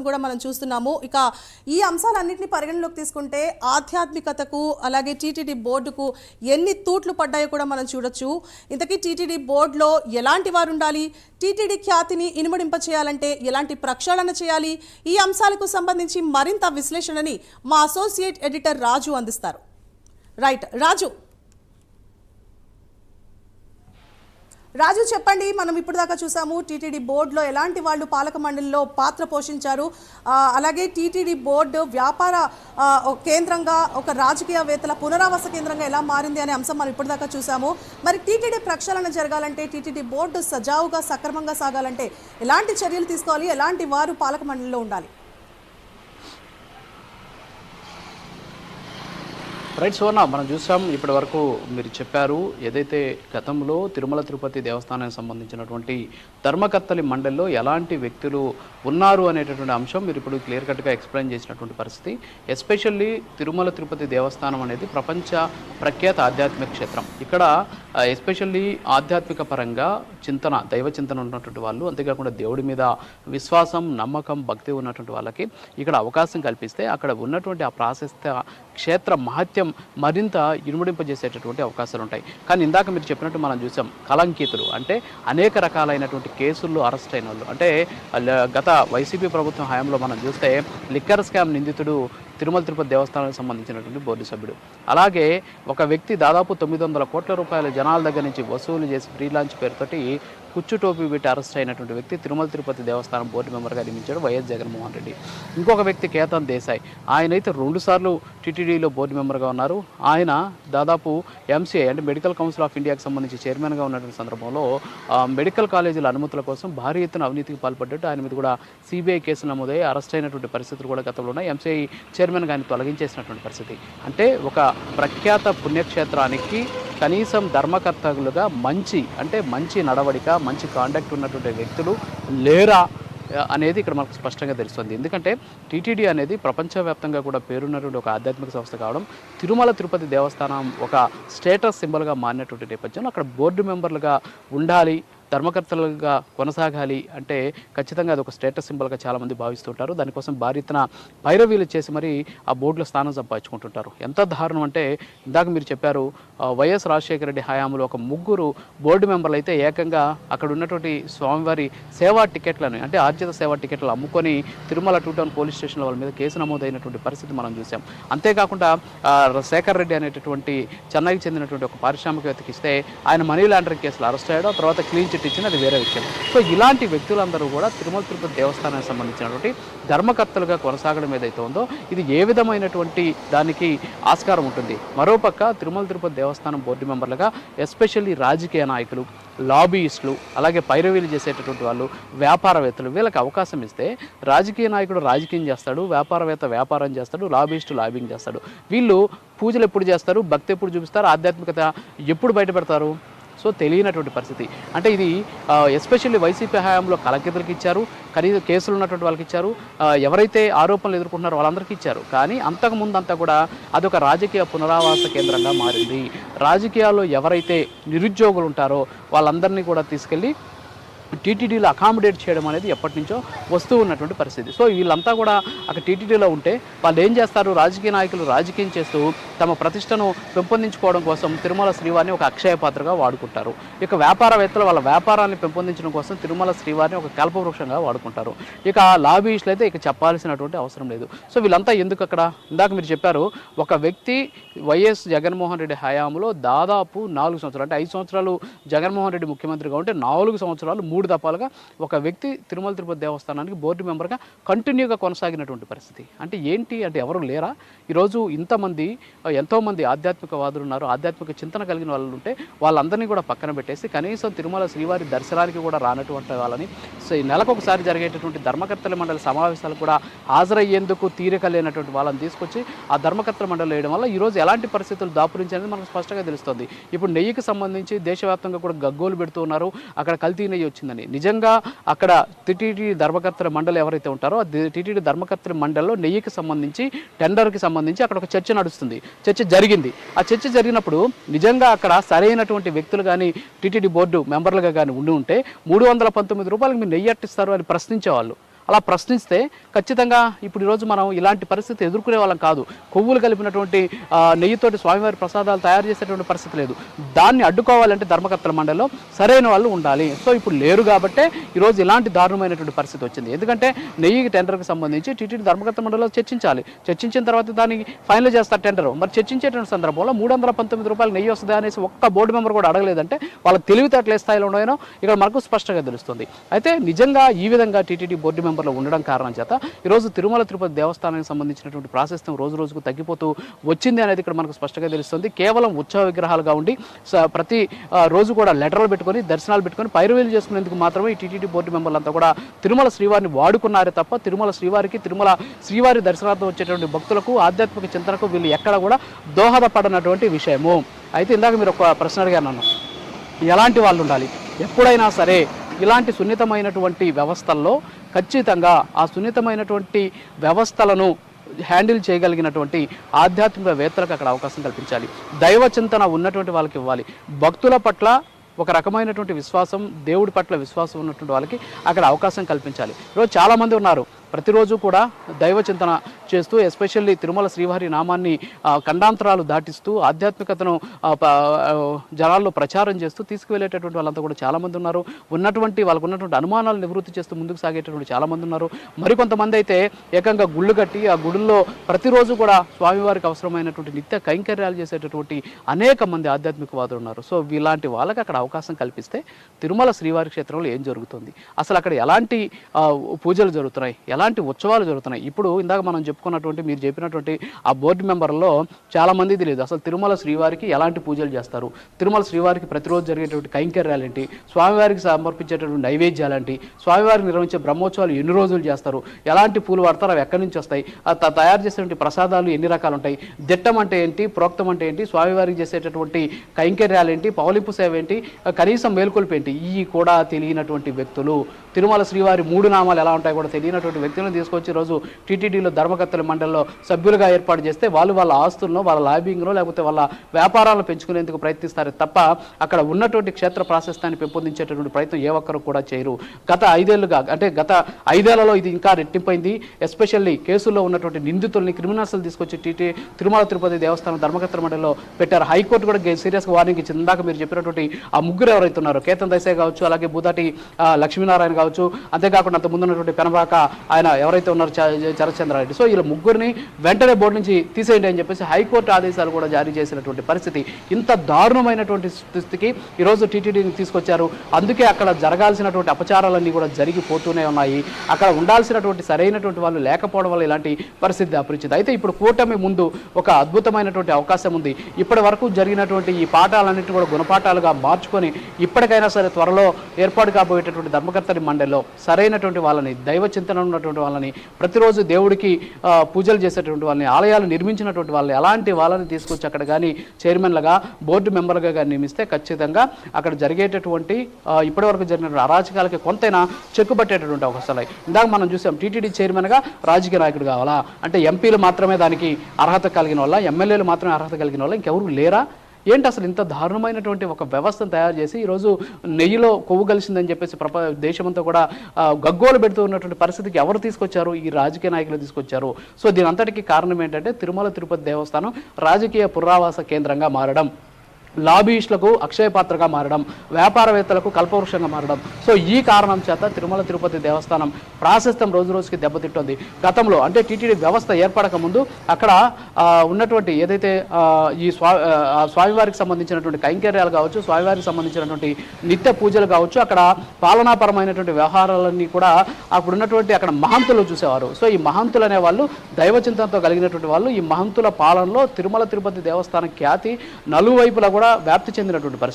కూడా మనం చూస్తున్నాము. ఇక ఈ అంశాలన్నింటినీ పరిగణలోకి తీసుకుంటే ఆధ్యాత్మికతకు అలాగే టీటీడీ బోర్డుకు ఎన్ని తూట్లు పడ్డాయో కూడా మనం చూడొచ్చు. ఇంతకీ టీటీడీ బోర్డులో ఎలాంటి వారు ఉండాలి, టీటీడీ ఖ్యాతిని ఇనుమడింప చేయాలంటే ఎలాంటి ప్రక్షాళన చేయాలి, ఈ అంశాలకు సంబంధించి మరింత విశ్లేషణని మా అసోసియేట్ ఎడిటర్ రాజు అందిస్తారు. రైట్ రాజు చెప్పండి. మనం ఇప్పుడు దాకా చూసాము టీటీడీ బోర్డులో ఎలాంటి వాళ్ళు పాలక మండలిలో పాత్ర పోషించారు, అలాగే టీటీడీ బోర్డు వ్యాపార కేంద్రంగా ఒక రాజకీయవేత్తల పునరావాస కేంద్రంగా ఎలా మారింది అనే అంశం మనం ఇప్పుడు దాకా చూసాము. మరి టీటీడీ ప్రక్షాళన జరగాలంటే, టీటీడీ బోర్డు సజావుగా సక్రమంగా సాగాలంటే ఎలాంటి చర్యలు తీసుకోవాలి, ఎలాంటి వారు పాలక మండలిలో ఉండాలి? రైట్ సువర్ణ, మనం చూసాం ఇప్పటి వరకు మీరు చెప్పారు ఏదైతే గతంలో తిరుమల తిరుపతి దేవస్థానానికి సంబంధించినటువంటి ధర్మకర్తలి మండలిలో ఎలాంటి వ్యక్తులు ఉన్నారు అనేటటువంటి అంశం మీరు ఇప్పుడు క్లియర్ కట్గా ఎక్స్ప్లెయిన్ చేసినటువంటి పరిస్థితి. ఎస్పెషల్లీ తిరుమల తిరుపతి దేవస్థానం అనేది ప్రపంచ ప్రఖ్యాత ఆధ్యాత్మిక క్షేత్రం. ఇక్కడ ఎస్పెషల్లీ ఆధ్యాత్మిక పరంగా చింతన, దైవ చింతన ఉన్నటువంటి వాళ్ళు, అంతేకాకుండా దేవుడి మీద విశ్వాసం, నమ్మకం, భక్తి ఉన్నటువంటి వాళ్ళకి ఇక్కడ అవకాశం కల్పిస్తే అక్కడ ఉన్నటువంటి ఆ ప్రాశస్త్య క్షేత్ర మహత్యం మరింత ఇనుమడింపజేసేటటువంటి అవకాశాలు ఉంటాయి. కానీ ఇందాక మీరు చెప్పినట్టు మనం చూసాం, కలంకితులు అంటే అనేక రకాలైనటువంటి కేసుల్లో అరెస్ట్ అయిన వాళ్ళు, అంటే గత వైసీపీ ప్రభుత్వం హయాంలో మనం చూస్తే లిక్కర్ స్కామ్ నిందితుడు తిరుమల తిరుపతి దేవస్థానానికి సంబంధించినటువంటి బోర్డు సభ్యుడు. అలాగే ఒక వ్యక్తి దాదాపు 900 కోట్ల రూపాయల జనాల దగ్గర నుంచి వసూలు చేసి ఫ్రీ లాంచ్ పేరుతోటి కుచ్చు టోపీ పెట్టి అరెస్ట్ అయినటువంటి వ్యక్తి తిరుమల తిరుపతి దేవస్థానం బోర్డు మెంబర్గా నియమించాడు వైఎస్ జగన్మోహన్ రెడ్డి. ఇంకొక వ్యక్తి కేతన్ దేశాయ్, ఆయనైతే 2 సార్లు టీటీడీలో బోర్డు మెంబర్గా ఉన్నారు. ఆయన దాదాపు ఎంసీఐ అంటే మెడికల్ కౌన్సిల్ ఆఫ్ ఇండియాకి సంబంధించి చైర్మన్గా ఉన్నటువంటి సందర్భంలో మెడికల్ కాలేజీల అనుమతుల కోసం భారీ ఎత్తున అవినీతికి పాల్పడ్డట్టు ఆయన మీద కూడా సిబిఐ కేసులు నమోదయ్యి అరెస్ట్ అయినటువంటి పరిస్థితులు కూడా గతంలో ఉన్నాయి. ఎంసీఐ చైర్మన్గా ఆయన తొలగించేసినటువంటి పరిస్థితి. అంటే ఒక ప్రఖ్యాత పుణ్యక్షేత్రానికి కనీసం ధర్మకర్తలుగా మంచి నడవడిక, మంచి కాండక్ట్ ఉన్నటువంటి వ్యక్తులు లేరా అనేది ఇక్కడ మనకు స్పష్టంగా తెలుస్తుంది. ఎందుకంటే టీటీడీ అనేది ప్రపంచవ్యాప్తంగా కూడా పేరున్నటువంటి ఒక ఆధ్యాత్మిక సంస్థ కావడం, తిరుమల తిరుపతి దేవస్థానం ఒక స్టేటస్ సింబల్గా మారినటువంటి నేపథ్యంలో అక్కడ బోర్డు మెంబర్లుగా ఉండాలి, ధర్మకర్తలుగా కొనసాగాలి అంటే ఖచ్చితంగా అది ఒక స్టేటస్ సింబల్గా చాలామంది భావిస్తుంటారు. దానికోసం భారీ ఎత్తున పైరవీలు చేసి మరి ఆ బోర్డులో స్థానం సంపాదించుకుంటుంటారు. ఎంత దారుణం అంటే ఇందాక మీరు చెప్పారు, వైఎస్ రాజశేఖర రెడ్డి హయాంలో ఒక 3 బోర్డు మెంబర్లు అయితే ఏకంగా అక్కడ ఉన్నటువంటి స్వామివారి సేవా టికెట్లను, అంటే ఆర్జిత సేవా టికెట్లు అమ్ముకొని తిరుమల 2 టౌన్ పోలీస్ స్టేషన్ల వాళ్ళ మీద కేసు నమోదైనటువంటి పరిస్థితి మనం చూసాం. అంతేకాకుండా శేఖర్ రెడ్డి అనేటటువంటి చెన్నైకి చెందినటువంటి ఒక పారిశ్రామికవేత్తకి ఇస్తే ఆయన మనీ లాండరింగ్ కేసులు అరెస్ట్ అయ్యాడు, తర్వాత క్లీన్ చిట్ ఇచ్చింది, అది వేరే విషయం. సో ఇలాంటి వ్యక్తులందరూ కూడా తిరుమల తిరుపతి దేవస్థానానికి సంబంధించినటువంటి ధర్మకర్తలుగా కొనసాగడం ఏదైతే ఉందో ఇది ఏ విధమైనటువంటి దానికి ఆస్కారం ఉంటుంది. మరోపక్క తిరుమల తిరుపతి దేవస్థానం బోర్డు మెంబర్లుగా ఎస్పెషల్లీ రాజకీయ నాయకులు, లాబీయిస్టులు, అలాగే పైరవీలు చేసేటటువంటి వాళ్ళు, వ్యాపారవేత్తలు, వీళ్ళకి అవకాశం ఇస్తే రాజకీయ నాయకుడు రాజకీయం చేస్తాడు, వ్యాపారవేత్త వ్యాపారం చేస్తాడు, లాబీయిస్టు లాబింగ్ చేస్తాడు. వీళ్ళు పూజలు ఎప్పుడు చేస్తారు, భక్తి ఎప్పుడు చూపిస్తారు, ఆధ్యాత్మికత ఎప్పుడు బయటపెడతారు? సో తెలియనటువంటి పరిస్థితి. అంటే ఇది ఎస్పెషల్లీ వైసీపీ హయాంలో కలెక్టర్లకు ఇచ్చారు, ఖరీదు కేసులు ఉన్నటువంటి వాళ్ళకి ఇచ్చారు, ఎవరైతే ఆరోపణలు ఎదుర్కొంటున్నారో వాళ్ళందరికీ ఇచ్చారు. కానీ అంతకుముందంతా కూడా అదొక రాజకీయ పునరావాస కేంద్రంగా మారింది. రాజకీయాల్లో ఎవరైతే నిరుద్యోగులు ఉంటారో వాళ్ళందరినీ కూడా తీసుకెళ్ళి టీటీడీలో అకామిడేట్ చేయడం అనేది ఎప్పటి నుంచో వస్తూ ఉన్నటువంటి పరిస్థితి. సో వీళ్ళంతా కూడా అక్కడ టీటీడీలో ఉంటే వాళ్ళు ఏం చేస్తారు, రాజకీయ నాయకులు రాజకీయం చేస్తూ తమ ప్రతిష్టను పెంపొందించుకోవడం కోసం తిరుమల శ్రీవారిని ఒక అక్షయ పాత్రగా వాడుకుంటారు. ఇక వ్యాపారవేత్తలు వాళ్ళ వ్యాపారాన్ని పెంపొందించడం కోసం తిరుమల శ్రీవారిని ఒక కల్పవృక్షంగా వాడుకుంటారు. ఇక లాబీయిస్టులు అయితే ఇక చెప్పాల్సినటువంటి అవసరం లేదు. సో వీళ్ళంతా ఎందుకు అక్కడ? ఇందాక మీరు చెప్పారు, ఒక వ్యక్తి వైఎస్ జగన్మోహన్ రెడ్డి హయాంలో దాదాపు 4 సంవత్సరాలు, అంటే 5 సంవత్సరాలు జగన్మోహన్ రెడ్డి ముఖ్యమంత్రిగా ఉంటే 4 సంవత్సరాలు 3 దఫాలుగా ఒక వ్యక్తి తిరుమల తిరుపతి దేవస్థానానికి బోర్డు మెంబర్గా కంటిన్యూగా కొనసాగినటువంటి పరిస్థితి. అంటే ఏంటి అంటే ఎవరు లేరా? ఈరోజు ఇంతమంది ఎంతోమంది ఆధ్యాత్మికవాదులు ఉన్నారు, ఆధ్యాత్మిక చింతన కలిగిన వాళ్ళు ఉంటే వాళ్ళందరినీ కూడా పక్కన పెట్టేసి కనీసం తిరుమల శ్రీవారి దర్శనానికి కూడా రానటువంటి వాళ్ళని, సో నెలకొకసారి జరిగేటటువంటి ధర్మకర్తల మండలి సమావేశాలు కూడా హాజరయ్యేందుకు తీరిక లేనటువంటి వాళ్ళని తీసుకొచ్చి ఆ ధర్మకర్తల మండలి వేయడం వల్ల ఈరోజు ఎలాంటి పరిస్థితులు దాపురించనేది మనకు స్పష్టంగా తెలుస్తుంది. ఇప్పుడు నెయ్యికి సంబంధించి దేశవ్యాప్తంగా కూడా గగ్గోలు పెడుతూ ఉన్నారు, అక్కడ కల్తీ నెయ్యి వచ్చిందని. నిజంగా అక్కడ టీటీడీ ధర్మకర్తల మండలి ఎవరైతే ఉంటారో టీటీడీ ధర్మకర్తల మండలిలో నెయ్యికి సంబంధించి టెండర్కి సంబంధించి అక్కడ ఒక చర్చ నడుస్తుంది, చర్చ జరిగింది. ఆ చర్చ జరిగినప్పుడు నిజంగా అక్కడ సరైనటువంటి వ్యక్తులు కానీ టీటీడీ బోర్డు మెంబర్లుగా కానీ ఉండి ఉంటే 319 రూపాయలకు మీరు నెయ్యి అట్టిస్తారు అని ప్రశ్నించేవాళ్ళు. అలా ప్రశ్నిస్తే ఖచ్చితంగా ఇప్పుడు ఈరోజు మనం ఇలాంటి పరిస్థితి ఎదుర్కొనే వాళ్ళం కాదు. కొవ్వులు కలిపినటువంటి నెయ్యితోటి స్వామివారి ప్రసాదాలు తయారు చేసేటువంటి పరిస్థితి లేదు. దాన్ని అడ్డుకోవాలంటే ధర్మకర్తల మండలిలో సరైన వాళ్ళు ఉండాలి. సో ఇప్పుడు లేరు కాబట్టే ఈరోజు ఇలాంటి దారుణమైనటువంటి పరిస్థితి వచ్చింది. ఎందుకంటే నెయ్యి టెండర్కి సంబంధించి టీటీడీ ధర్మకర్తల మండలిలో చర్చించాలి. చర్చించిన తర్వాత దానికి ఫైనల్ చేస్తారు టెండర్. మరి చర్చించేటువంటి సందర్భంలో 319 రూపాయలు నెయ్యి వస్తుంది అనేసి ఒక్క బోర్డు మెంబర్ కూడా అడగలేదంటే వాళ్ళ తెలివితేటలు ఏ స్థాయిలో ఉన్నాయో ఇక్కడ మనకు స్పష్టంగా తెలుస్తుంది. అయితే నిజంగా ఈ విధంగా టీటీడీ బోర్డు మెంబర్లు ఉండడం కారణం చేత ఈరోజు తిరుమల తిరుపతి దేవస్థానానికి సంబంధించినటువంటి ప్రాశస్త్యం రోజు రోజుకు తగ్గిపోతూ వచ్చింది అనేది ఇక్కడ మనకు స్పష్టంగా తెలుస్తుంది. కేవలం ఉత్సవ విగ్రహాలుగా ఉండి ప్రతి రోజు కూడా లెటర్లు పెట్టుకొని దర్శనాలు పెట్టుకొని పైరువేలు చేసుకునేందుకు మాత్రమే ఈ టీటీడీ బోర్డు మెంబర్లంతా కూడా తిరుమల శ్రీవారిని వాడుకున్నారే తప్ప తిరుమల శ్రీవారి దర్శనార్థం వచ్చేటువంటి భక్తులకు ఆధ్యాత్మిక చింతనకు వీళ్ళు ఎక్కడ కూడా దోహదపడనటువంటి విషయము. అయితే ఇందాక మీరు ఒక ప్రశ్న అడిగారు నన్ను, ఎలాంటి వాళ్ళు ఉండాలి? ఎప్పుడైనా సరే ఇలాంటి సున్నితమైనటువంటి వ్యవస్థల్లో ఖచ్చితంగా ఆ సున్నితమైనటువంటి వ్యవస్థలను హ్యాండిల్ చేయగలిగినటువంటి ఆధ్యాత్మికవేత్తలకు అక్కడ అవకాశం కల్పించాలి. దైవ చింతన ఉన్నటువంటి వాళ్ళకి ఇవ్వాలి. భక్తుల పట్ల ఒక రకమైనటువంటి విశ్వాసం, దేవుడి పట్ల విశ్వాసం ఉన్నటువంటి వాళ్ళకి అక్కడ అవకాశం కల్పించాలి. ఈరోజు చాలామంది ఉన్నారు ప్రతిరోజు కూడా దైవ చింతన చేస్తూ ఎస్పెషల్లీ తిరుమల శ్రీవారి నామాన్ని ఖండాంతరాలు దాటిస్తూ ఆధ్యాత్మికతను జనాల్లో ప్రచారం చేస్తూ తీసుకువెళ్ళేటటువంటి వాళ్ళంతా కూడా చాలామంది ఉన్నారు. వాళ్ళకు ఉన్నటువంటి అనుమానాలు నివృత్తి చేస్తూ ముందుకు సాగేటటువంటి చాలామంది ఉన్నారు. మరికొంతమంది అయితే ఏకంగా గుళ్ళు కట్టి ఆ గుడుల్లో ప్రతిరోజు కూడా స్వామివారికి అవసరమైనటువంటి నిత్య కైంకర్యాలు చేసేటటువంటి అనేక మంది ఆధ్యాత్మికవాదులు ఉన్నారు. సో ఇలాంటి వాళ్ళకి అక్కడ అవకాశం కల్పిస్తే తిరుమల శ్రీవారి క్షేత్రంలో ఏం జరుగుతుంది, అసలు అక్కడ ఎలాంటి పూజలు జరుగుతున్నాయి, ఎలాంటి ఉత్సవాలు జరుగుతున్నాయి? ఇప్పుడు ఇందాక మనం చెప్పుకున్నటువంటి మీరు చెప్పినటువంటి ఆ బోర్డు మెంబర్లో చాలామంది తెలియదు అసలు తిరుమల శ్రీవారికి ఎలాంటి పూజలు చేస్తారు, తిరుమల శ్రీవారికి ప్రతిరోజు జరిగేటువంటి కైంకర్యాలు ఏంటి, స్వామివారికి సమర్పించేటటువంటి నైవేద్యాలు ఏంటి, స్వామివారికి నిర్వహించే బ్రహ్మోత్సవాలు ఎన్ని రోజులు చేస్తారు, ఎలాంటి పూలు వాడతారు, అవి ఎక్కడి నుంచి వస్తాయి, తయారు చేసేటువంటి ప్రసాదాలు ఎన్ని రకాలు ఉంటాయి, దిట్టం అంటే ఏంటి, ప్రోక్తం అంటే ఏంటి, స్వామివారికి చేసేటటువంటి కైంకర్యాలు ఏంటి, పౌలింపు సేవ ఏంటి, కనీసం మేల్కొల్పు ఏంటి, ఇవి కూడా తెలియనటువంటి వ్యక్తులు, తిరుమల శ్రీవారి 3 నామాలు ఎలా ఉంటాయి కూడా తెలియనటువంటి వ్యక్తులను తీసుకొచ్చి రోజు టీటీడీలో ధర్మకర్తల మండలిలో సభ్యులుగా ఏర్పాటు చేస్తే వాళ్ళ ఆస్తులను, వాళ్ళ లాబింగ్ను లేకపోతే వాళ్ళ వ్యాపారాలను పెంచుకునేందుకు ప్రయత్నిస్తారు తప్ప అక్కడ ఉన్నటువంటి క్షేత్ర ప్రాశస్త్యాన్ని పెంపొందించేటటువంటి ప్రయత్నం ఏ ఒక్కరు కూడా చేయరు. గత 5 ఏళ్లలో ఇది ఇంకా రెట్టింపైంది. ఎస్పెషల్లీ కేసుల్లో ఉన్నటువంటి నిందితుల్ని, క్రిమినల్స్ని తీసుకొచ్చి తిరుమల తిరుపతి దేవస్థానం ధర్మకర్తల మండలిలో పెట్టారు. హైకోర్టు కూడా సీరియస్గా వార్నింగ్ ఇచ్చింది. ఇందాక మీరు చెప్పినటువంటి ఆ ముగ్గురు ఎవరైతే ఉన్నారో, కేతన్ దేశాయ్ కావచ్చు, అలాగే బూదాటి లక్ష్మీనారాయణ కావచ్చు, అంతేకాకుండా అంత ముందు ఉన్నటువంటి పెనబాక ఆయన ఎవరైతే ఉన్నారో చరచంద్రారెడ్డి. సో వీళ్ళ ముగ్గురిని వెంటనే బోర్డు నుంచి తీసేయండి అని చెప్పేసి హైకోర్టు ఆదేశాలు కూడా జారీ చేసినటువంటి పరిస్థితి. ఇంత దారుణమైనటువంటి స్థితికి ఈరోజు టీటీడీని తీసుకొచ్చారు. అందుకే అక్కడ జరగాల్సినటువంటి అపచారాలన్నీ కూడా జరిగిపోతూనే ఉన్నాయి. అక్కడ ఉండాల్సినటువంటి సరైనటువంటి వాళ్ళు లేకపోవడం వల్ల ఇలాంటి పరిస్థితి దాపురించింది. అయితే ఇప్పుడు కూటమి ముందు ఒక అద్భుతమైనటువంటి అవకాశం ఉంది. ఇప్పటి వరకు జరిగినటువంటి ఈ పాఠాలన్నింటినీ కూడా గుణపాఠాలుగా మార్చుకొని ఇప్పటికైనా సరే త్వరలో ఏర్పాటు కాబోయేటటువంటి ధర్మకర్తల మండలిలో సరైనటువంటి వాళ్ళని, దైవ చింతన ఉన్నటువంటి వాళ్ళని, ప్రతిరోజు దేవుడికి పూజలు చేసేటువంటి వాళ్ళని, ఆలయాలు నిర్మించినటువంటి వాళ్ళని, అలాంటి వాళ్ళని తీసుకొచ్చి అక్కడ కానీ చైర్మన్లుగా, బోర్డు మెంబర్గా కానీ నియమిస్తే ఖచ్చితంగా అక్కడ జరిగేటటువంటి ఇప్పటివరకు జరిగినటువంటి అరాచకాలకి కొంతైనా చెక్కుబట్టేటటువంటి అవకాశాలు. ఇందాక మనం చూసాం టీటీడీ చైర్మన్గా రాజకీయ నాయకుడు కావాలా అంటే ఎంపీలు మాత్రమే దానికి అర్హత కలిగిన వాళ్ళ, ఎమ్మెల్యేలు మాత్రమే అర్హత కలిగిన వాళ్ళ, ఇంకెవరు లేరా? ఏంటి అసలు ఇంత దారుణమైనటువంటి ఒక వ్యవస్థను తయారు చేసి ఈరోజు నెయ్యిలో కొవ్వు కలిసిందని చెప్పేసి దేశమంతా కూడా గగ్గోలు పెడుతూ ఉన్నటువంటి పరిస్థితికి ఎవరు తీసుకొచ్చారు? ఈ రాజకీయ నాయకులు తీసుకొచ్చారు. సో దీని అంతటికీ కారణం ఏంటంటే తిరుమల తిరుపతి దేవస్థానం రాజకీయ పునరావాస కేంద్రంగా మారడం, లాబీయిస్టులకు అక్షయ పాత్రగా మారడం, వ్యాపారవేత్తలకు కల్పవృక్షంగా మారడం. సో ఈ కారణం చేత తిరుమల తిరుపతి దేవస్థానం ప్రాశస్త్యం రోజు రోజుకి దెబ్బతింటుంది. గతంలో అంటే టీటీడీ వ్యవస్థ ఏర్పడక ముందు అక్కడ ఉన్నటువంటి ఏదైతే ఈ స్వామివారికి సంబంధించినటువంటి కైంకర్యాలు కావచ్చు, స్వామివారికి సంబంధించినటువంటి నిత్య పూజలు కావచ్చు, అక్కడ పాలనాపరమైనటువంటి వ్యవహారాలన్నీ కూడా అప్పుడు ఉన్నటువంటి అక్కడ మహంతులు చూసేవారు. సో ఈ మహంతులు అనేవాళ్ళు దైవచింతనతో కలిగినటువంటి వాళ్ళు. ఈ మహంతుల పాలనలో తిరుమల తిరుపతి దేవస్థానం ఖ్యాతి నలువైపులా కూడా వ్యాప్తి చెందినటువంటి పరిస్థితి.